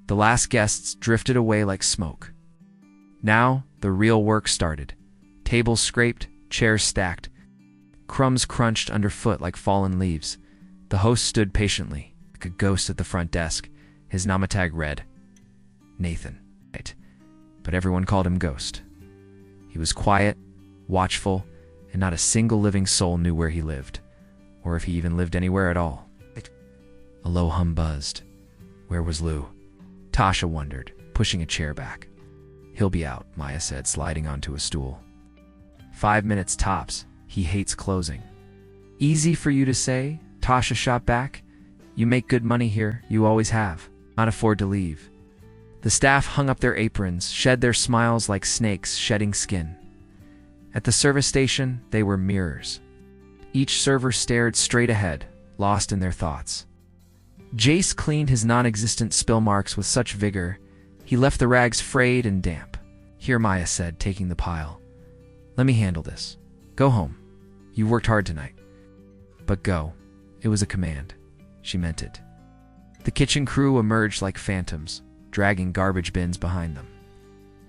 The last guests drifted away like smoke. Now, the real work started. Tables scraped, chairs stacked. Crumbs crunched underfoot like fallen leaves. The host stood patiently, like a ghost at the front desk. His namatag read, Nathan. But everyone called him Ghost. He was quiet, watchful, and not a single living soul knew where he lived, or if he even lived anywhere at all. A low hum buzzed. Where was Lou? Tasha wondered, pushing a chair back. He'll be out, Maya said, sliding onto a stool. 5 minutes tops. He hates closing. Easy for you to say, Tasha shot back. You make good money here, you always have. Not afford to leave. The staff hung up their aprons, shed their smiles like snakes shedding skin. At the service station, they were mirrors. Each server stared straight ahead, lost in their thoughts. Jace cleaned his non-existent spill marks with such vigor, he left the rags frayed and damp. Here, Maya said, taking the pile. Let me handle this. Go home. You worked hard tonight. But go. It was a command. She meant it. The kitchen crew emerged like phantoms, dragging garbage bins behind them.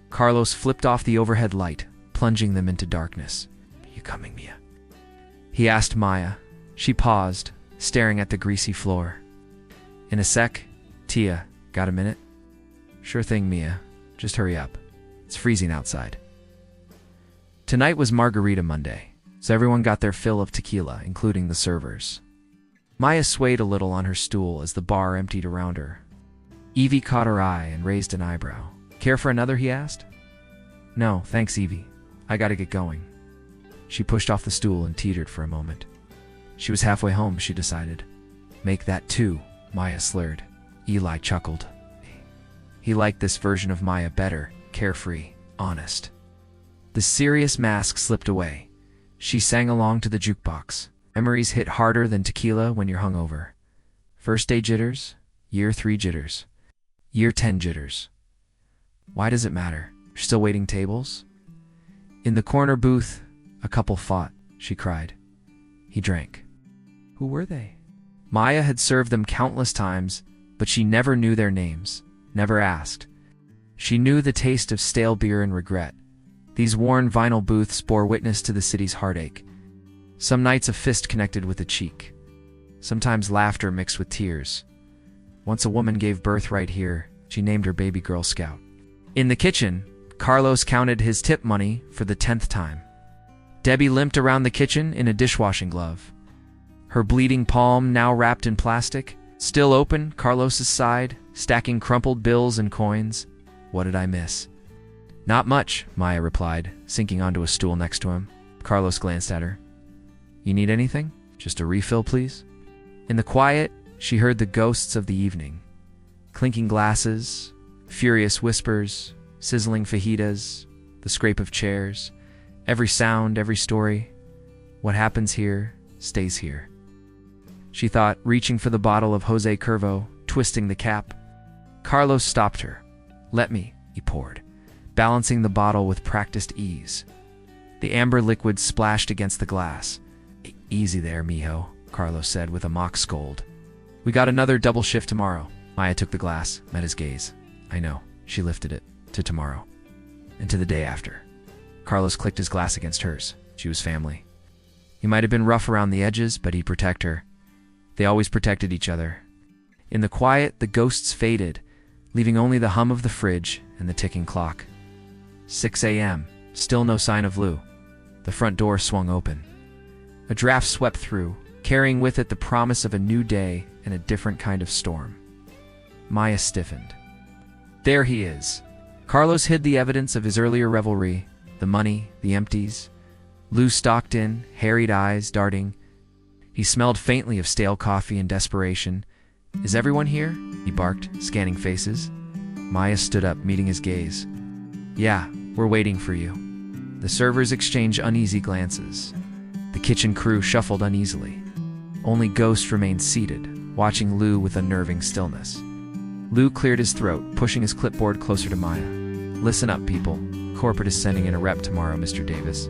Carlos flipped off the overhead light, plunging them into darkness. You coming, Mia? He asked Maya. She paused, staring at the greasy floor. In a sec. Tia, got a minute? Sure thing, Mia. Just hurry up. It's freezing outside. Tonight was Margarita Monday, so everyone got their fill of tequila, including the servers. Maya swayed a little on her stool as the bar emptied around her. Evie caught her eye and raised an eyebrow. Care for another, he asked. No, thanks, Evie. I gotta get going. She pushed off the stool and teetered for a moment. She was halfway home, she decided. Make that 2, Maya slurred. Eli chuckled. He liked this version of Maya better, carefree, honest. The serious mask slipped away. She sang along to the jukebox. Memories hit harder than tequila when you're hungover. First day jitters, year 3 jitters, year 10 jitters. Why does it matter? You're still waiting tables? In the corner booth, a couple fought, she cried. He drank. Who were they? Maya had served them countless times, but she never knew their names, never asked. She knew the taste of stale beer and regret. These worn vinyl booths bore witness to the city's heartache. Some nights a fist connected with a cheek. Sometimes laughter mixed with tears. Once a woman gave birth right here. She named her baby Girl Scout. In the kitchen, Carlos counted his tip money for the 10th time. Debbie limped around the kitchen in a dishwashing glove. Her bleeding palm now wrapped in plastic. Still open, Carlos sighed, stacking crumpled bills and coins. What did I miss? Not much, Maya replied, sinking onto a stool next to him. Carlos glanced at her. You need anything? Just a refill, please? In the quiet, she heard the ghosts of the evening. Clinking glasses, furious whispers, sizzling fajitas, the scrape of chairs. Every sound, every story. What happens here, stays here. She thought, reaching for the bottle of Jose Curvo, twisting the cap. Carlos stopped her. Let me, he poured, balancing the bottle with practiced ease. The amber liquid splashed against the glass. Easy there, mijo, Carlos said with a mock scold. We got another double shift tomorrow. Maya took the glass, met his gaze. I know. She lifted it. To tomorrow. And to the day after. Carlos clicked his glass against hers. She was family. He might have been rough around the edges, but he'd protect her. They always protected each other. In the quiet, the ghosts faded, leaving only the hum of the fridge and the ticking clock. 6 a.m. Still no sign of Lou. The front door swung open. A draft swept through, carrying with it the promise of a new day and a different kind of storm. Maya stiffened. There he is. Carlos hid the evidence of his earlier revelry, the money, the empties. Lou stalked in, harried eyes darting. He smelled faintly of stale coffee and desperation. Is everyone here? He barked, scanning faces. Maya stood up, meeting his gaze. Yeah, we're waiting for you. The servers exchanged uneasy glances. The kitchen crew shuffled uneasily. Only Ghost remained seated, watching Lou with unnerving stillness. Lou cleared his throat, pushing his clipboard closer to Maya. Listen up, people. Corporate is sending in a rep tomorrow, Mr. Davis.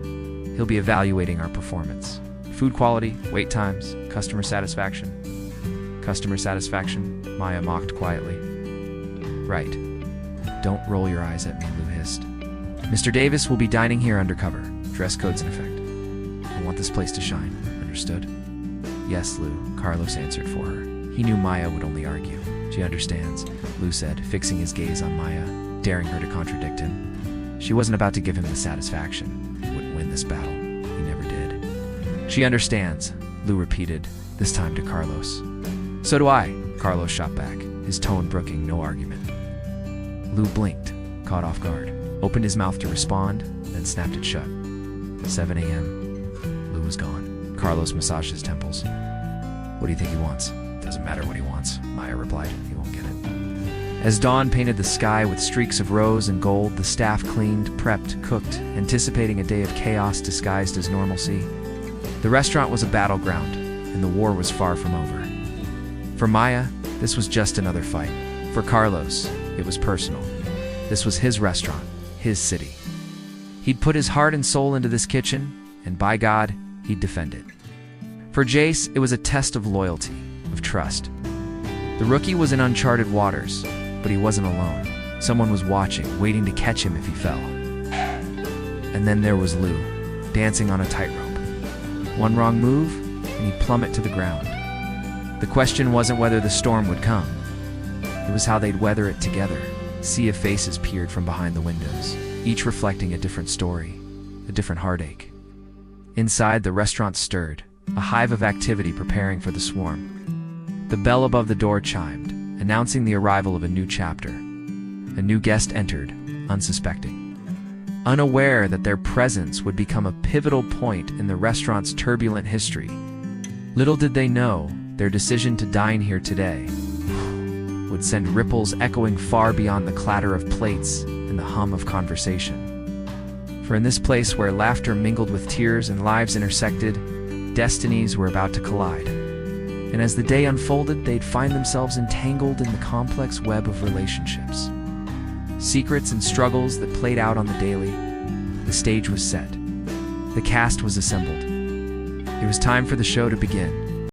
He'll be evaluating our performance. Food quality, wait times, customer satisfaction. Customer satisfaction, Maya mocked quietly. Right. Don't roll your eyes at me, Lou hissed. Mr. Davis will be dining here undercover. Dress code's in effect. I want this place to shine. Understood? Yes, Lou, Carlos answered for her. He knew Maya would only argue. She understands, Lou said, fixing his gaze on Maya, daring her to contradict him. She wasn't about to give him the satisfaction. He wouldn't win this battle. He never did. She understands, Lou repeated, this time to Carlos. So do I, Carlos shot back, his tone brooking no argument. Lou blinked, caught off guard, opened his mouth to respond, then snapped it shut. 7 a.m. Lou was gone. Carlos massaged his temples. What do you think he wants? Doesn't matter what he wants, Maya replied. He won't get it. As dawn painted the sky with streaks of rose and gold, the staff cleaned, prepped, cooked, anticipating a day of chaos disguised as normalcy. The restaurant was a battleground, and the war was far from over. For Maya, this was just another fight. For Carlos, it was personal. This was his restaurant, his city. He'd put his heart and soul into this kitchen, and by God, he'd defend it. For Jace, it was a test of loyalty, of trust. The rookie was in uncharted waters, but he wasn't alone. Someone was watching, waiting to catch him if he fell. And then there was Lou, dancing on a tightrope. One wrong move, and he'd plummet to the ground. The question wasn't whether the storm would come. It was how they'd weather it together. A sea of faces peered from behind the windows, each reflecting a different story, a different heartache. Inside, the restaurant stirred, a hive of activity preparing for the swarm. The bell above the door chimed, announcing the arrival of a new chapter. A new guest entered, unsuspecting, unaware that their presence would become a pivotal point in the restaurant's turbulent history. Little did they know, their decision to dine here today would send ripples echoing far beyond the clatter of plates and the hum of conversation. For in this place where laughter mingled with tears and lives intersected, destinies were about to collide. And as the day unfolded, they'd find themselves entangled in the complex web of relationships. Secrets and struggles that played out on the daily. The stage was set. The cast was assembled. It was time for the show to begin.